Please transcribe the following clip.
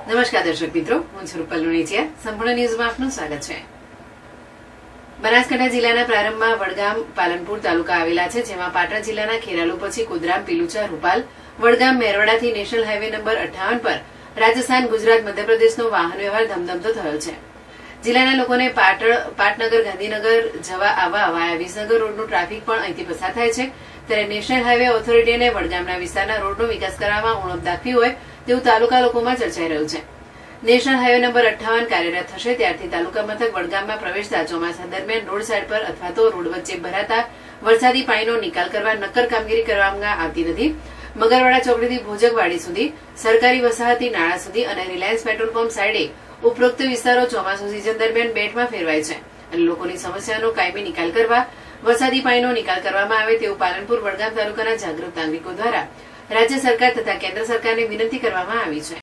નમસ્કાર દર્શક મિત્રો, હું છું રૂપલ લુણીચિયા. સંપૂર્ણ ન્યૂઝમાં આપનું સ્વાગત છે. બનાસકાંઠા જિલ્લાના પ્રારંભમાં વડગામ, પાલનપુર તાલુકા આવેલા છે, જેમાં પાટણ જિલ્લાના ખેરાલુ પછી કુદરામ, પીલુચા, રૂપાલ, વડગામ, મેરવડાથી નેશનલ હાઈવે નંબર 58 પર રાજસ્થાન, ગુજરાત, મધ્યપ્રદેશનો વાહન વ્યવહાર ધમધમતો થયો છે. જિલ્લાના લોકોને પાટનગર, ગાંધીનગર જવા આવવા વાયા વિસનગર રોડનું ટ્રાફિક પણ અહીંથી પસાર થાય છે. ત્યારે નેશનલ હાઈવે ઓથોરિટીને વડગામના વિસ્તારના રોડનો વિકાસ કરવામાં ઉણપ દાખવી હોય તેવું તાલુકા લોકોમાં ચર્ચાઈ રહ્યું છે. નેશનલ હાઈવે નંબર 58 કાર્યરત થશે ત્યારથી તાલુકા મથક વડગામમાં પ્રવેશતા ચોમાસા દરમિયાન રોડ સાઈડ પર અથવા તો રોડ વચ્ચે ભરાતા વરસાદી પાણીનો નિકાલ કરવા નક્કર કામગીરી કરવામાં આવતી નથી. મગરવાડા ચોકડીથી ભોજકવાડી સુધી, સરકારી વસાહતી નાળા સુધી અને રિલાયન્સ પેટ્રોલ પંપ સાઈડે ઉપરોક્ત વિસ્તારો ચોમાસુ સિઝન દરમિયાન બેટમાં ફેરવાય છે અને લોકોની સમસ્યાનો કાયમી નિકાલ કરવા વરસાદી પાણીનો નિકાલ કરવામાં આવે તેવું પાલનપુર, વડગામ તાલુકાના જાગૃત નાગરિકો દ્વારા રાજ્ય સરકાર તથા કેન્દ્ર સરકારને વિનંતી કરવામાં આવી છે.